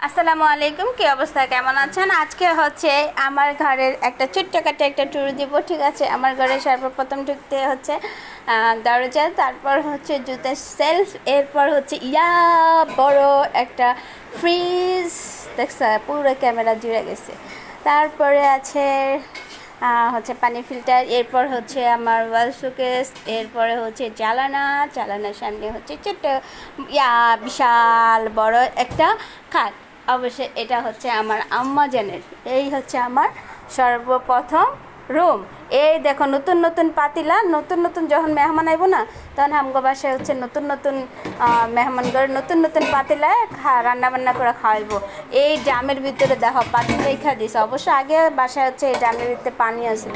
আসসালামু আলাইকুম, কি অবস্থা, কেমন আছেন? আজকে হচ্ছে আমার ঘরের একটা ছোট্টখাটো একটা ট্যুর দিব। ঠিক আছে, আমার ঘরে সর্বপ্রথম ঢুকতে হচ্ছে দরজা, তারপর হচ্ছে জুতার সেলফ, এরপর হচ্ছে বড় একটা ফ্রিজ, দেখছ পুরো ক্যামেরা জুড়ে গেছে। তারপরে আছে হচ্ছে পানি ফিল্টার, এরপর হচ্ছে আমার ওয়াল শোকেস, এরপরে হচ্ছে চালানার সামনে হচ্ছে ছোট্ট বিশাল বড় একটা খাট। অবশ্যই এটা হচ্ছে আমার আম্মা জানের। এই হচ্ছে আমার সর্বপ্রথম রুম। এই দেখো নতুন নতুন পাতিলা, নতুন নতুন যখন মেহমান আইব না, তখন আমগো বাসায় হচ্ছে নতুন নতুন মেহমানগর নতুন নতুন পাতিলায় রান্না বান্না করে খাওয়াইবো। এই ড্রামের ভিতরে দেখো পাতিল রেখা দিছে। অবশ্য আগে বাসায় হচ্ছে এই ড্রামের ভিতরে পানি আসে।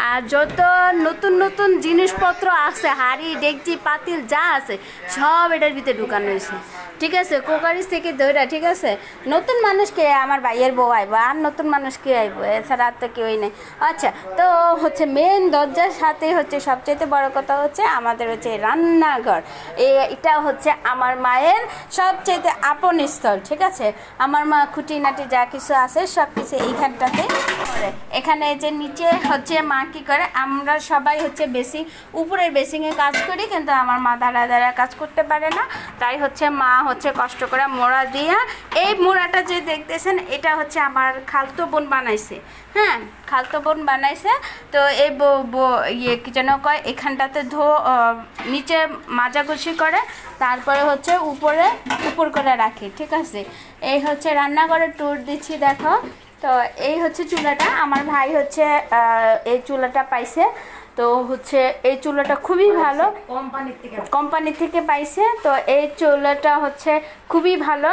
আর যত নতুন নতুন জিনিসপত্র আছে, হাঁড়ি ডেকচি পাতিল যা আছে সব এটার ভিতরে ঢুকানো হয়েছে। ঠিক আছে, কোকারিস থেকে দইরা। ঠিক আছে, নতুন মানুষকে আমার ভাইয়ের বউ আইব, আর নতুন মানুষকে আইব, এছাড়া আর তো কেউই নেই। আচ্ছা, তো হচ্ছে মেন দরজার সাথে হচ্ছে সবচেয়ে বড় কথা হচ্ছে আমাদের হচ্ছে রান্নাঘর। এটা হচ্ছে আমার মায়ের সবচেয়ে আপন স্থল। ঠিক আছে, আমার মা খুঁটিনাটি যা কিছু আছে সব কিছু এইখানটাতে করে। এখানে যে নিচে হচ্ছে মা কী করে, আমরা সবাই হচ্ছে উপরের বেসিংয়ে কাজ করি, কিন্তু আমার মা দাঁড়া কাজ করতে পারে না, তাই হচ্ছে মা হচ্ছে কষ্ট করে মোড়া দিয়া, এই মোড়াটা যে দেখতেছেন এটা হচ্ছে আমার খালতো বোন বানাইছে। হ্যাঁ, খালতো বোন বানাইছে। তো এই কি যেন কয়, এখানটাতে নিচে মাজাগুছি করে, তারপরে হচ্ছে উপর করে রাখি। ঠিক আছে, এই হচ্ছে রান্নাঘরের ট্যুর দিচ্ছি, দেখো। তো এই হচ্ছে চুলাটা, আমার ভাই হচ্ছে এই চুলাটা পাইছে। তো হচ্ছে এই চুলাটা খুবই ভালো, কোম্পানি থেকে পাইছে। তো এই চুলাটা হচ্ছে খুবই ভালো,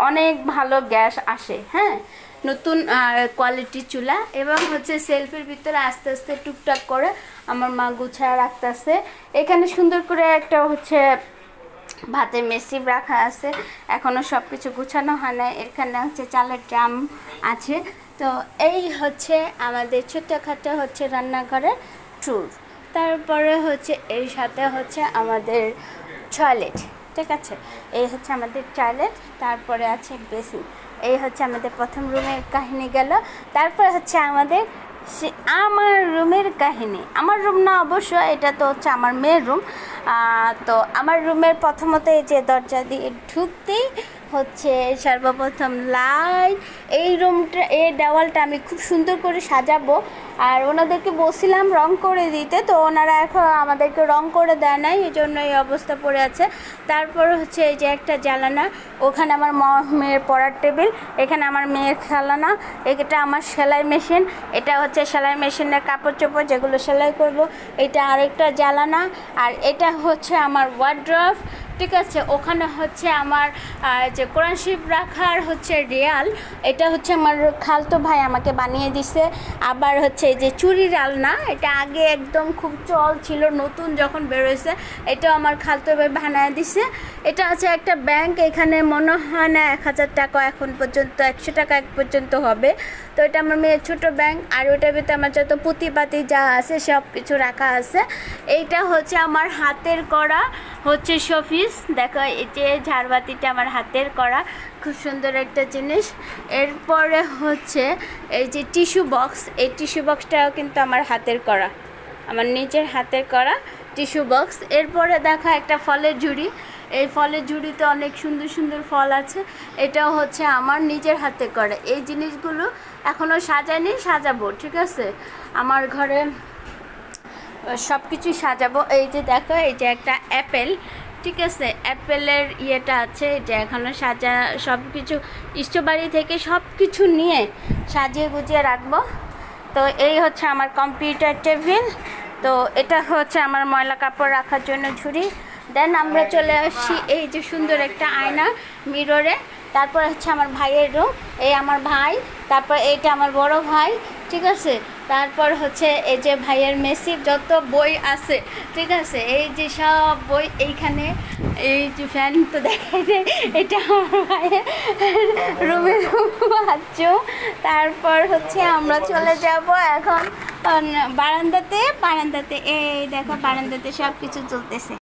অনেক ভালো গ্যাস আসে। হ্যাঁ, নতুন কোয়ালিটির চুলা, এবং হচ্ছে সেলফের ভিতরে আস্তে আস্তে টুকটাক করে আমার মা গুছায় রাখতেছে। এখানে সুন্দর করে একটা হচ্ছে ভাতের মেশিন রাখা আছে, এখনও সব কিছু গুছানো হয় না। এখানে হচ্ছে চালের ড্রাম আছে। তো এই হচ্ছে আমাদের ছোট্টখাটো হচ্ছে রান্নাঘরের ট্যুর। তারপরে হচ্ছে এর সাথে হচ্ছে আমাদের টয়লেট। ঠিক আছে, এই হচ্ছে আমাদের টয়লেট, তারপরে আছে বেসিন। এই হচ্ছে আমাদের প্রথম রুমের কাহিনী গেল। তারপরে হচ্ছে আমার রুমের কাহিনী, আমার রুম না অবশ্য, এটা তো হচ্ছে আমার মেয়ের রুম। তো আমার রুমের প্রথমত এই যে দরজা দিয়ে ঢুকতেই হচ্ছে সর্বপ্রথম লাইট। এই রুমটা, এই দেওয়ালটা আমি খুব সুন্দর করে সাজাবো, আর ওনাদেরকে বলছিলাম রং করে দিতে, তো ওনারা এখন আমাদেরকে রং করে দেয় নাই, এই জন্য এই অবস্থা পড়ে আছে। তারপর হচ্ছে এই যে একটা জ্বালানা, ওখানে আমার মেয়ের পড়ার টেবিল, এখানে আমার মেয়ের খেলানা, এটা আমার সেলাই মেশিন, এটা হচ্ছে সেলাই মেশিনের কাপড় চোপড় যেগুলো সেলাই করব, এটা আরেকটা জ্বালানা। আর এটা হচ্ছে আমার ওয়ার্ড্রপ। ঠিক আছে, ওখানে হচ্ছে আমার যে কোরআন শরীফ রাখার হচ্ছে রিয়াল, এটা হচ্ছে আমার খালতো ভাই আমাকে বানিয়ে দিছে। আবার হচ্ছে এই যে চুরির আলনা, এটা আগে একদম খুব চল ছিল, নতুন যখন বেরোয়েছে, এটাও আমার খালতো ভাই বানিয়ে দিছে। এটা আছে একটা ব্যাংক, এখানে মনে হয় না 1000 টাকা এখন পর্যন্ত, 100 টাকা এক পর্যন্ত হবে। তো এটা আমার মেয়ের ছোটো ব্যাংক। আর ওটার ভিতরে আমার যত পুঁতিপাতি যা আছে সব কিছু রাখা আছে। এইটা হচ্ছে আমার হাতের করা হচ্ছে শোপিস। দেখো, এই যে ঝাড়বাতিটা আমার হাতের করা, খুব সুন্দর একটা জিনিস। এরপরে হচ্ছে এই যে টিস্যু বক্স, এই টিস্যু বক্সটাও কিন্তু আমার হাতের করা, আমার নিজের হাতের করা টিস্যু বক্স। এরপরে দেখো একটা ফলের ঝুড়ি, এই ফলের ঝুড়িতে অনেক সুন্দর সুন্দর ফল আছে, এটাও হচ্ছে আমার নিজের হাতে করা। এই জিনিসগুলো এখনও সাজাইনি, সাজাবো। ঠিক আছে, আমার ঘরে সব কিছুই সাজাবো। এই যে দেখো, এই যে একটা অ্যাপেল, ঠিক আছে, অ্যাপেলের ইয়েটা আছে, যে এখনও সব কিছু ইষ্টবাড়ি থেকে সব কিছু নিয়ে সাজিয়ে গুজিয়ে রাখবো। তো এই হচ্ছে আমার কম্পিউটার টেবিল। তো এটা হচ্ছে আমার ময়লা কাপড় রাখার জন্য ঝুড়ি। দেন আমরা চলে আসছি এই যে সুন্দর একটা আয়না মিররে। তারপর হচ্ছে আমার ভাইয়ের রুম, এই আমার ভাই, তারপর এইটা আমার বড় ভাই। ঠিক আছে, তারপর হচ্ছে এই যে ভাইয়ের মেসির যত বই আছে, ঠিক আছে, এই যে সব বই এইখানে। এই যে ফ্যান তো দেখাই দেয়, এটা আমার ভাইয়ের রুমের বাথরুম। তারপর হচ্ছে আমরা চলে যাব এখন বারান্দাতে। এই দেখো, বারান্দাতে সব কিছু চলতেছে।